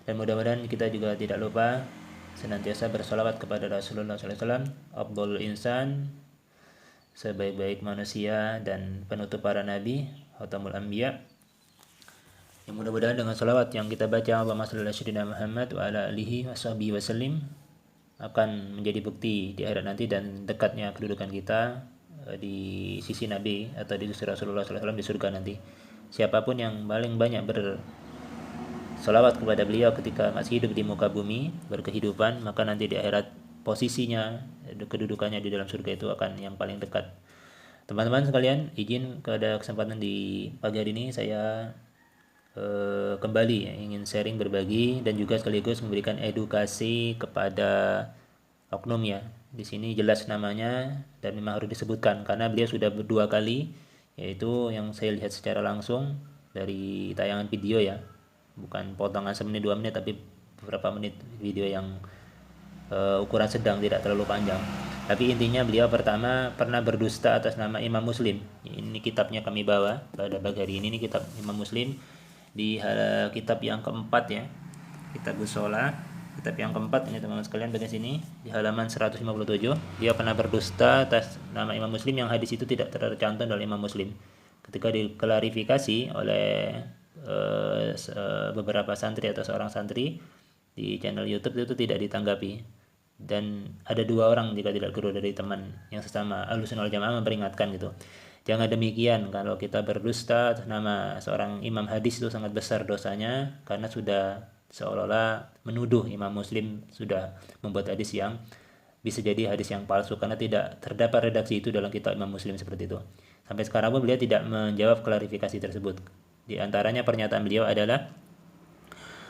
Dan mudah-mudahan kita juga tidak lupa senantiasa bersolawat kepada Rasulullah SAW, Abdul Insan, sebaik-baik manusia dan penutup para nabi, Khatamul Anbiya. Yang mudah-mudahan dengan salawat yang kita baca Allahumma shalli ala sayyidina Muhammad wa ala alihi washabihi wasallim akan menjadi bukti di akhirat nanti dan dekatnya kedudukan kita di sisi Nabi atau di sisi Rasulullah SAW di surga nanti. Siapapun yang paling banyak bersolawat kepada beliau ketika masih hidup di muka bumi, berkehidupan, maka nanti di akhirat posisinya, kedudukannya di dalam surga itu akan yang paling dekat. Teman-teman sekalian, izin pada kesempatan di pagi hari ini saya kembali ingin sharing, berbagi, dan juga sekaligus memberikan edukasi kepada oknum ya. Di sini jelas namanya dan memang harus disebutkan karena beliau sudah berdua kali, yaitu yang saya lihat secara langsung dari tayangan video ya, bukan potongan semenit 2 menit tapi beberapa menit video yang ukuran sedang, tidak terlalu panjang. Tapi intinya beliau pertama pernah berdusta atas nama Imam Muslim. Ini kitabnya kami bawa pada pagi hari ini kitab Imam Muslim di kitab yang keempat ya, kitab Shalah, kitab yang keempat ini teman-teman sekalian, bagian sini di halaman 157. Dia pernah berdusta atas nama Imam Muslim yang hadis itu tidak tercantum dalam Imam Muslim. Ketika diklarifikasi oleh beberapa santri atau seorang santri di channel YouTube itu tidak ditanggapi, dan ada 2 orang jika tidak keliru dari teman yang sesama Ahlussunnah wal Jamaah memperingatkan gitu. Jangan demikian, kalau kita berdusta atas nama seorang imam hadis itu sangat besar dosanya karena sudah seolah-olah menuduh Imam Muslim sudah membuat hadis yang bisa jadi hadis yang palsu karena tidak terdapat redaksi itu dalam kitab Imam Muslim seperti itu. Sampai sekarang pun beliau tidak menjawab klarifikasi tersebut. Di antaranya pernyataan beliau adalah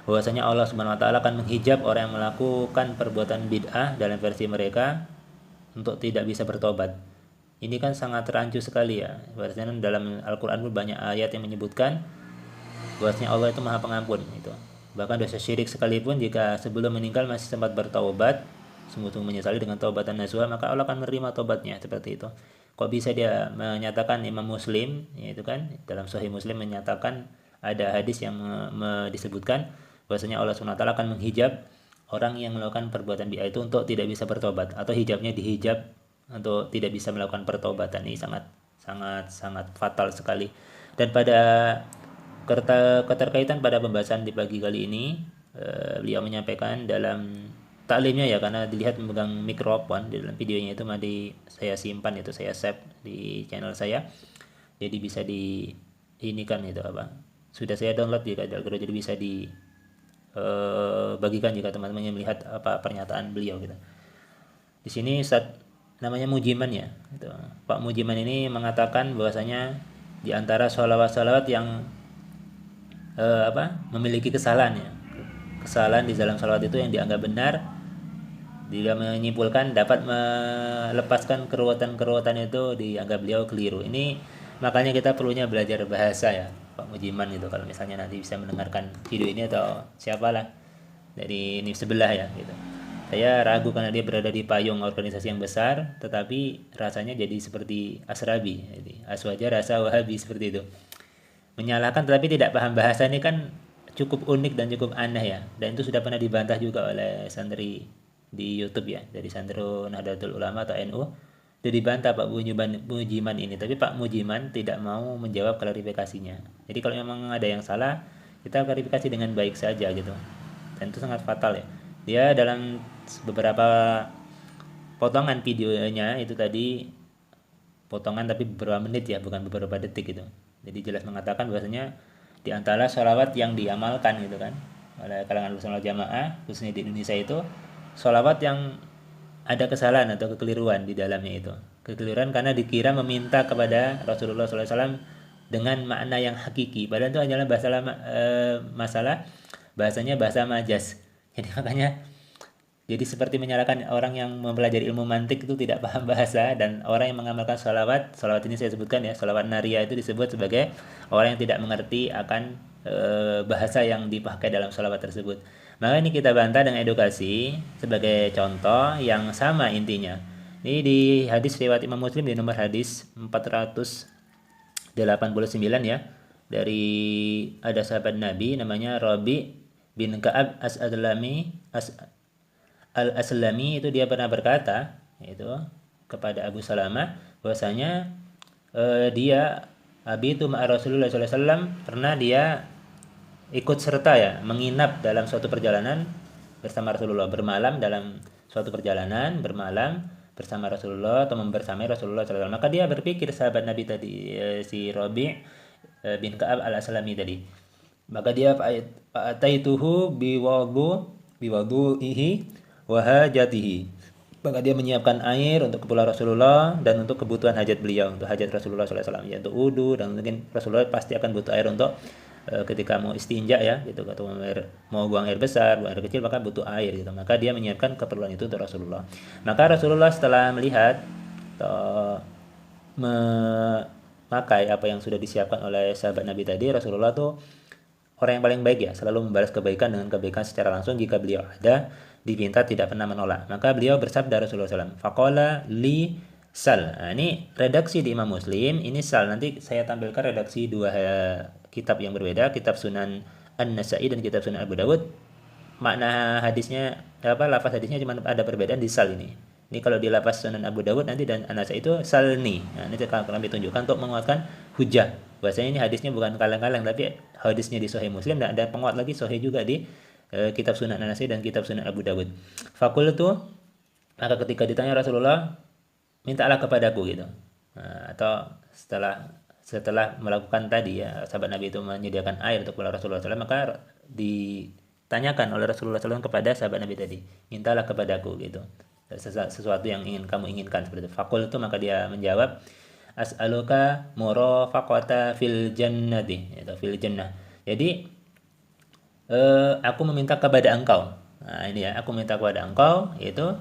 bahwasanya Allah Subhanahu wa taala akan menghijab orang yang melakukan perbuatan bid'ah dalam versi mereka untuk tidak bisa bertobat. Ini kan sangat rancu sekali ya. Bahwasanya dalam Al-Qur'an pun banyak ayat yang menyebutkan bahwasanya Allah itu Maha Pengampun itu. Bahkan dosa syirik sekalipun jika sebelum meninggal masih sempat bertaubat, sungguh-sungguh menyesali dengan taubatan nasuha, maka Allah akan menerima taubatnya seperti itu. Kok bisa dia menyatakan Imam Muslim, yaitu kan dalam Sahih Muslim menyatakan ada hadis yang disebutkan bahwasanya Allah SWT akan menghijab orang yang melakukan perbuatan bid'ah itu untuk tidak bisa bertobat, atau hijabnya dihijab untuk tidak bisa melakukan pertobatan. Ini sangat fatal sekali. Dan pada keterkaitan pada pembahasan di pagi kali ini, beliau menyampaikan dalam taklimnya ya, karena dilihat memegang mikrofon di dalam videonya itu saya simpan, itu saya save di channel saya, jadi bisa di ini kan itu apa, sudah saya download jika tidak jadi bisa di bagikan jika teman-teman yang melihat apa pernyataan beliau gitu. Di sini namanya Mujiman ya, gitu. Pak Mujiman ini mengatakan bahwasanya di antara sholawat-sholawat yang memiliki kesalahan ya, kesalahan di dalam sholawat itu yang dianggap benar, dia menyimpulkan dapat melepaskan keruwetan-keruwetan itu dianggap beliau keliru. Ini makanya kita perlunya belajar bahasa ya Pak Mujiman itu, kalau misalnya nanti bisa mendengarkan video ini atau siapalah dari ini sebelah ya gitu. Saya ragu karena dia berada di payung organisasi yang besar, tetapi rasanya jadi seperti Asrabi, jadi aswaja rasa Wahabi seperti itu. Menyalahkan tetapi tidak paham bahasa, ini kan cukup unik dan cukup aneh ya. Dan itu sudah pernah dibantah juga oleh santri di YouTube ya, dari santri Nahdlatul Ulama atau NU. Sudah dibantah Pak Mujiman ini, tapi Pak Mujiman tidak mau menjawab klarifikasinya. Jadi kalau memang ada yang salah, kita klarifikasi dengan baik saja gitu. Dan itu sangat fatal ya. Dia dalam beberapa potongan videonya itu tadi, potongan tapi beberapa menit ya, bukan beberapa detik gitu. Jadi jelas mengatakan bahwasanya di antara sholawat yang diamalkan gitu kan oleh kalangan Ahlussunnah wal Jamaah khususnya di Indonesia itu sholawat yang ada kesalahan atau kekeliruan di dalamnya itu. Kekeliruan karena dikira meminta kepada Rasulullah SAW dengan makna yang hakiki, padahal itu hanyalah masalah bahasanya bahasa majas. Jadi makanya jadi seperti menyalahkan orang yang mempelajari ilmu mantik itu tidak paham bahasa, dan orang yang mengamalkan sholawat ini saya sebutkan ya, sholawat naria itu disebut sebagai orang yang tidak mengerti akan bahasa yang dipakai dalam sholawat tersebut. Maka ini kita bantah dengan edukasi sebagai contoh yang sama intinya. Ini di hadis riwayat Imam Muslim di nomor hadis 489 ya, dari ada sahabat Nabi namanya Rabi bin Ka'ab Al-Aslami itu dia pernah berkata itu kepada Abu Salamah bahwasanya dia abitu ma'a Rasulullah sallallahu alaihi wasallam, pernah dia ikut serta ya menginap dalam suatu perjalanan bersama Rasulullah, bermalam dalam suatu perjalanan, bermalam bersama Rasulullah atau membersamai Rasulullah sallallahu alaihi wasallam. Maka dia berpikir sahabat Nabi tadi, si Rabi' bin Ka'ab al-Aslami tadi. Maka dia fa'ataituhu biwudu'ihi wa hajatihi. Maka dia menyiapkan air untuk keperluan Rasulullah dan untuk kebutuhan hajat beliau, untuk hajat Rasulullah sallallahu alaihi wasallam, ya untuk wudu, dan mungkin Rasulullah pasti akan butuh air untuk ketika mau istinja ya gitu, atau mau buang air besar, buang air kecil, maka butuh air gitu. Maka dia menyiapkan keperluan itu untuk Rasulullah. Maka Rasulullah setelah melihat atau memakai apa yang sudah disiapkan oleh sahabat Nabi tadi, Rasulullah tuh orang yang paling baik ya, selalu membalas kebaikan dengan kebaikan secara langsung. Jika beliau ada diminta tidak pernah menolak. Maka beliau bersabda Rasulullah SAW, faqala li sal. Nah, ini redaksi di Imam Muslim, ini sal. Nanti saya tampilkan redaksi dua kitab yang berbeda, kitab Sunan An-Nasa'i dan kitab Sunan Abu Dawud. Makna hadisnya lafaz hadisnya cuma ada perbedaan di sal ini. Ini kalau di lafaz Sunan Abu Dawud nanti dan An-Nasa'i itu salni. Nah, ini kami tunjukkan untuk menguatkan hujah. Bahwasanya ini hadisnya bukan kaleng-kaleng, tapi hadisnya di Sahih Muslim, dan ada penguat lagi Sahih juga di kitab Sunan An-Nasa'i dan kitab Sunan Abu Dawud. Fakultu, maka ketika ditanya Rasulullah, mintalah kepadaku gitu. Nah, atau setelah melakukan tadi ya, sahabat Nabi itu menyediakan air untuk Rasulullah SAW, maka ditanyakan oleh Rasulullah SAW kepada sahabat Nabi tadi, mintalah kepadaku gitu, sesuatu yang kamu inginkan seperti itu. Fakultu, maka dia menjawab, as'aluka murafaqata fil jannati, atau fil jannah. Jadi aku meminta kepada engkau. Nah, ini ya, aku minta kepada engkau yaitu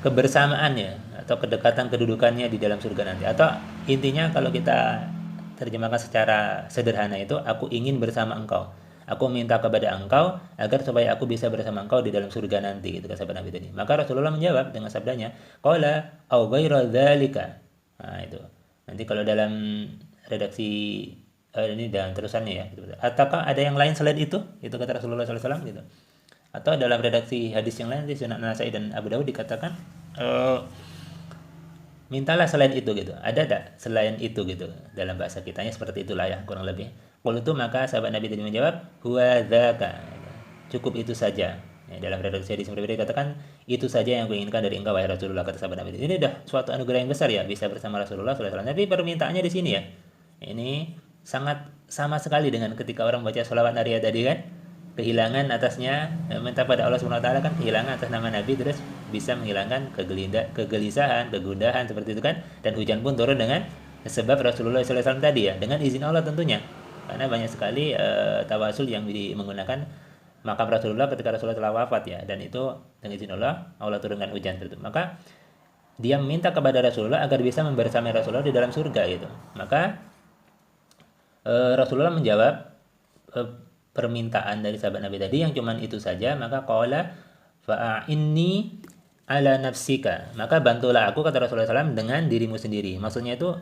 kebersamaannya atau kedekatan kedudukannya di dalam surga nanti. Atau intinya kalau kita terjemahkan secara sederhana itu, aku ingin bersama engkau. Aku minta kepada engkau agar supaya aku bisa bersama engkau di dalam surga nanti, gitu kata sahabat Nabi tadi. Maka Rasulullah menjawab dengan sabdanya, qala au ghaira dzalika. Nah, itu. Nanti kalau dalam redaksi ini dalam terusannya ya, gitu. Ataukah ada yang lain selain itu? Itu kata Rasulullah SAW gitu. Atau dalam redaksi hadis yang lain di Sunan An-Nasa'i dan Abu Dawud dikatakan mintalah selain itu gitu. Ada tak selain itu gitu? Dalam bahasa kitanya seperti itulah ya, kurang lebih. Qul itu, maka sahabat Nabi tadi menjawab, huwa dzaka. Cukup itu saja. Ya, dalam redaksi hadis yang berbeda dikatakan, itu saja yang kuinginkan dari engkau wahai Rasulullah, kata sahabat Nabi. Ini dah suatu anugerah yang besar ya, bisa bersama Rasulullah SAW. Tapi permintaannya di sini ya, ini sangat sama sekali dengan ketika orang baca sholawat nariyah tadi kan, kehilangan atasnya, minta pada Allah Subhanahu wa taala kan kehilangan atas nama Nabi, terus bisa menghilangkan kegelisahan, kegundahan seperti itu kan, dan hujan pun turun dengan sebab Rasulullah SAW tadi ya, dengan izin Allah tentunya. Karena banyak sekali tawasul yang menggunakan makam Rasulullah ketika Rasulullah telah wafat ya, dan itu dengan izin Allah turunkan hujan tersebut. Maka dia meminta kepada Rasulullah agar bisa membersamai Rasulullah di dalam surga gitu. Maka Rasulullah menjawab permintaan dari sahabat Nabi tadi yang cuman itu saja. Maka qala fa'inni ala nafsika, maka bantulah aku, kata Rasulullah SAW, dengan dirimu sendiri. Maksudnya itu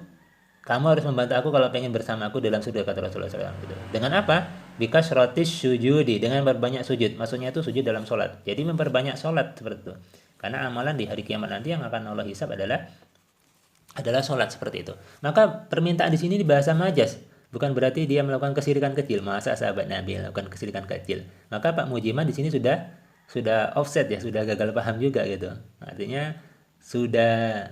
kamu harus membantu aku kalau pengen bersama aku dalam surga, kata Rasulullah SAW gitu. Dengan apa? Bikasratis sujudi, dengan berbanyak sujud. Maksudnya itu sujud dalam sholat. Jadi memperbanyak sholat seperti itu. Karena amalan di hari kiamat nanti yang akan Allah hisab adalah sholat seperti itu. Maka permintaan di sini di bahasa majas, bukan berarti dia melakukan kesyirikan kecil. Masa sahabat Nabi melakukan kesyirikan kecil? Maka Pak Mujimah di sini sudah offset ya, sudah gagal paham juga gitu. Artinya sudah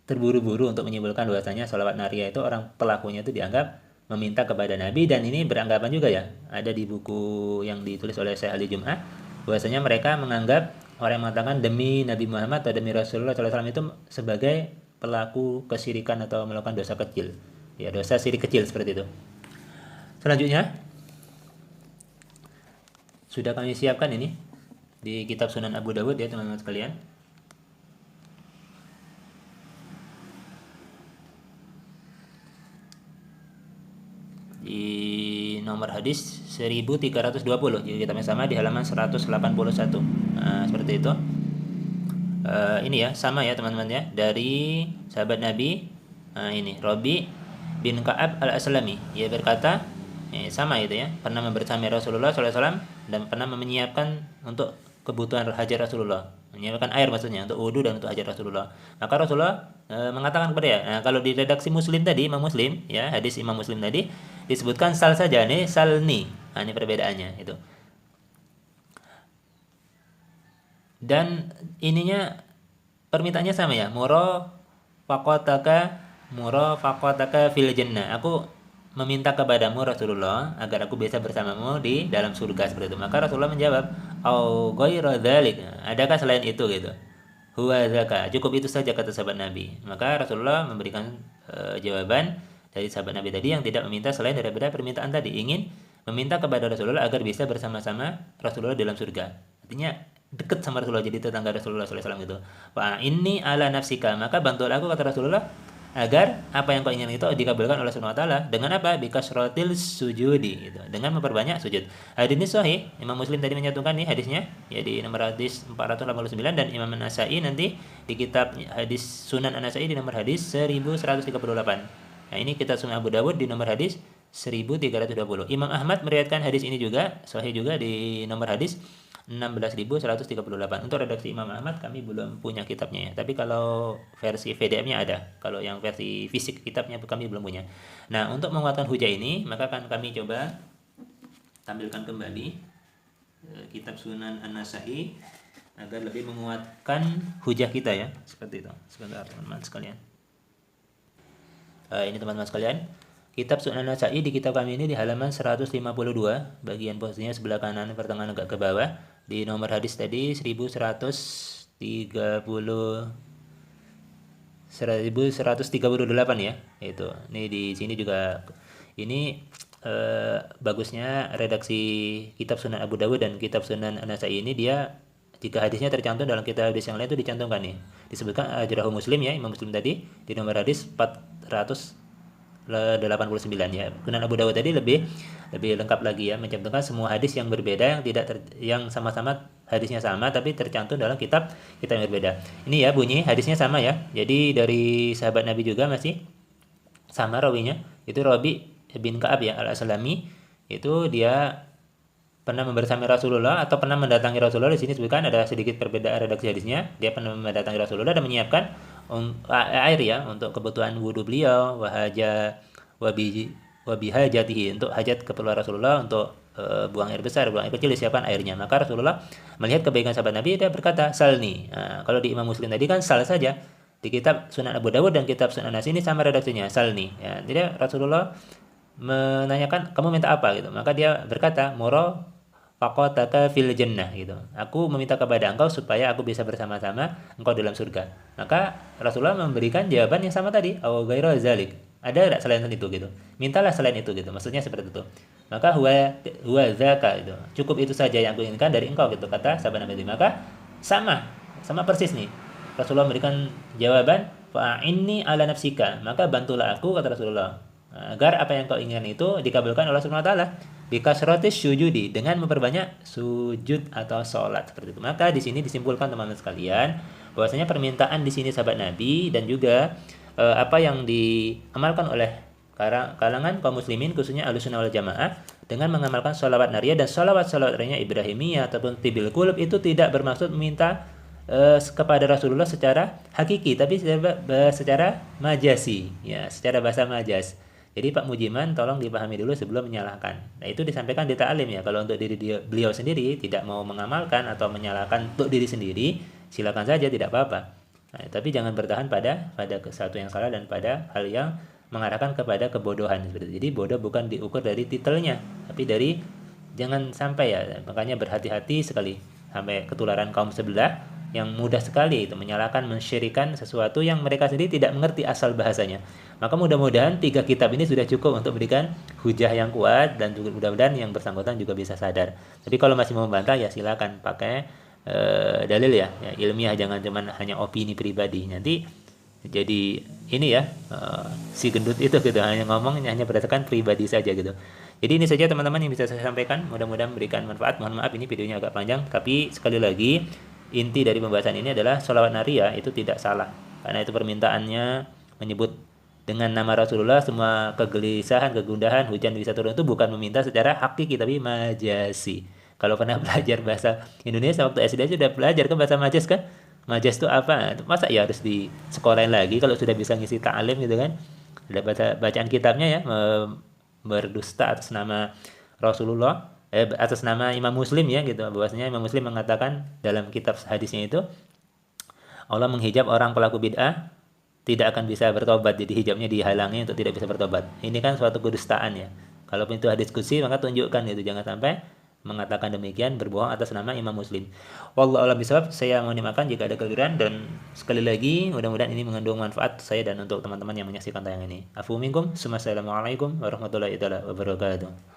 terburu-buru untuk menyimpulkan bahwasanya sholawat nariyah itu orang pelakunya itu dianggap meminta kepada Nabi, dan ini beranggapan juga ya, ada di buku yang ditulis oleh Syekh Ali Jum'ah, bahwasanya mereka menganggap orang yang mengatakan demi Nabi Muhammad atau demi Rasulullah SAW itu sebagai pelaku kesyirikan atau melakukan dosa kecil. Ya, dosa syirik kecil seperti itu. Selanjutnya sudah kami siapkan ini di kitab Sunan Abu Dawud ya teman-teman sekalian. Di nomor hadis 1320, jadi kitabnya sama di halaman 181. Nah, seperti itu. Ini ya sama ya teman-teman ya, dari sahabat Nabi. Ini Rabi bin Ka'ab al-Aslami, ia berkata sama itu ya, pernah membersamai Rasulullah SAW dan pernah menyiapkan untuk kebutuhan hajat Rasulullah, menyiapkan air maksudnya untuk wudhu dan untuk hajat Rasulullah. Maka Rasulullah mengatakan kepada dia. Nah, kalau di redaksi Muslim tadi, Imam Muslim ya, hadis Imam Muslim tadi disebutkan sal saja, nih salni. Nah, ini perbedaannya itu. Dan ininya permintaannya sama ya, muro fakotaka fil jannah. Aku meminta kepadamu Rasulullah agar aku bisa bersamamu di dalam surga, seperti itu. Maka Rasulullah menjawab, au ghairu dzalik, adakah selain itu gitu. Huwa zaka, cukup itu saja, kata sahabat Nabi. Maka Rasulullah memberikan jawaban dari sahabat Nabi tadi yang tidak meminta selain daripada permintaan tadi, ingin meminta kepada Rasulullah agar bisa bersama-sama Rasulullah dalam surga. Artinya dekat sama Rasulullah, jadi tetangga Rasulullah SAW gitu. Wa inni ala nafsika, maka bantulah aku, kata Rasulullah, agar apa yang kau inginkan itu dikabulkan oleh Subhanahu wa taala. Dengan apa? Bikasratil sujudi, gitu. Dengan memperbanyak sujud. Hadis ini sahih. Imam Muslim tadi menyatukan nih hadisnya ya di nomor hadis 489, dan Imam An-Nasa'i nanti di kitab hadis Sunan An-Nasa'i di nomor hadis 1138. Nah, ini kitab Sunan Abu Dawud di nomor hadis 1320. Imam Ahmad meriwayatkan hadis ini juga sahih juga di nomor hadis 16.138. Untuk redaksi Imam Ahmad kami belum punya kitabnya ya. Tapi kalau versi PDF-nya ada. Kalau yang versi fisik kitabnya kami belum punya. Nah, untuk menguatkan hujah ini, maka akan kami coba tampilkan kembali kitab Sunan An-Nasa'i agar lebih menguatkan hujah kita ya. Seperti itu. Sebentar teman-teman sekalian. Ini teman-teman sekalian. Kitab Sunan An-Nasa'i di kitab kami ini di halaman 152, bagian posisinya sebelah kanan pertengahan agak ke bawah. Di nomor hadis tadi 1138 ya. Itu. Ini di sini juga ini bagusnya redaksi kitab Sunan Abu Dawud dan kitab Sunan An-Nasa'i ini, dia jika hadisnya tercantum dalam kitab hadis yang lain itu dicantumkan nih. Disebutkan Ajrahu Muslim ya, Imam Muslim tadi di nomor hadis 489 ya. Sunan Abu Dawud tadi lebih lengkap lagi ya, mencantumkan semua hadis yang berbeda, yang sama-sama hadisnya sama tapi tercantum dalam kitab yang berbeda. Ini ya bunyi hadisnya sama ya. Jadi dari sahabat Nabi juga masih sama rawinya. Itu Rabi bin Ka'ab ya Al-Aslami. Itu dia pernah membersami Rasulullah atau pernah mendatangi Rasulullah. Di sini sebutkan ada sedikit perbedaan redaksi hadisnya. Dia pernah mendatangi Rasulullah dan menyiapkan air ya untuk kebutuhan wudhu beliau, wabihajatihi, untuk hajat keperluan Rasulullah, untuk buang air besar, buang air kecil, disiapkan airnya. Maka Rasulullah melihat kebaikan sahabat Nabi, dia berkata salni. Nah, kalau di Imam Muslim tadi kan sal saja. Di kitab Sunan Abu Dawud dan kitab Sunan An-Nasa'i ini sama redaksinya, salni ya. Jadi Rasulullah menanyakan, kamu minta apa gitu. Maka dia berkata, muro faqataka fil jannah gitu. Aku meminta kepada engkau supaya aku bisa bersama-sama engkau dalam surga. Maka Rasulullah memberikan jawaban yang sama tadi, aw ghairu zalik. Ada enggak selain itu gitu? Mintalah selain itu gitu. Maksudnya seperti itu. Maka huwa zaka itu. Cukup itu saja yang aku inginkan dari engkau gitu, kata sahabat Nabi. Maka sama persis nih. Rasulullah memberikan jawaban, fa'inni ala nafsika. Maka bantulah aku, kata Rasulullah, agar apa yang kau inginkan itu dikabulkan oleh Subhanahu wa taala. Bikasratis sujudi, dengan memperbanyak sujud atau sholat, seperti itu. Maka di sini disimpulkan teman-teman sekalian bahwasanya permintaan di sini sahabat Nabi dan juga apa yang diamalkan oleh kalangan kaum muslimin khususnya Ahlussunnah wal Jamaah dengan mengamalkan sholawat nariyah dan sholawat lainnya Ibrahimiyah ataupun tibil qulub, itu tidak bermaksud meminta kepada Rasulullah secara hakiki, tapi secara majasi ya, secara bahasa majas. Jadi Pak Mujiman tolong dipahami dulu sebelum menyalahkan. Nah, itu disampaikan di ta'lim ya. Kalau untuk diri beliau sendiri tidak mau mengamalkan atau menyalahkan untuk diri sendiri, silakan saja, tidak apa-apa. Nah, tapi jangan bertahan pada sesuatu yang salah dan pada hal yang mengarahkan kepada kebodohan seperti itu. Jadi bodoh bukan diukur dari titelnya, tapi dari jangan sampai ya. Makanya berhati-hati sekali sampai ketularan kaum sebelah yang mudah sekali itu menyalahkan, mensyirikan sesuatu yang mereka sendiri tidak mengerti asal bahasanya. Maka mudah-mudahan 3 kitab ini sudah cukup untuk memberikan hujah yang kuat, dan juga mudah-mudahan yang bersangkutan juga bisa sadar. Tapi kalau masih mau membantah ya silakan pakai dalil ya, ilmiah, jangan cuman hanya opini pribadi. Nanti jadi ini ya si gendut itu gitu, hanya ngomong hanya berdasarkan pribadi saja gitu. Jadi ini saja teman-teman yang bisa saya sampaikan, mudah-mudahan memberikan manfaat. Mohon maaf ini videonya agak panjang, tapi sekali lagi inti dari pembahasan ini adalah sholawat nariyah itu tidak salah, karena itu permintaannya menyebut dengan nama Rasulullah, semua kegelisahan, kegundahan, hujan bisa turun, itu bukan meminta secara hakiki tapi majasi. Kalau pernah belajar bahasa Indonesia waktu SD aja udah belajar kan bahasa Majas kan? Majas itu apa? Masa ya harus di sekolahin lagi kalau sudah bisa ngisi ta'lim gitu kan? Ada bacaan kitabnya ya, berdusta atas nama Rasulullah, atas nama Imam Muslim ya gitu. Bahwasanya Imam Muslim mengatakan dalam kitab hadisnya itu Allah menghijab orang pelaku bid'ah tidak akan bisa bertobat, jadi hijabnya dihalangi untuk tidak bisa bertobat. Ini kan suatu kedustaan ya. Kalaupun itu hadis qudsi maka tunjukkan itu, jangan sampai mengatakan demikian berbohong atas nama Imam Muslim. Wallahu a'lam bishawab. Saya mau dimakan jika ada keliruan, dan sekali lagi mudah-mudahan ini mengandung manfaat saya dan untuk teman-teman yang menyaksikan tayangan ini. Afu minkum, assalamualaikum warahmatullahi wabarakatuh.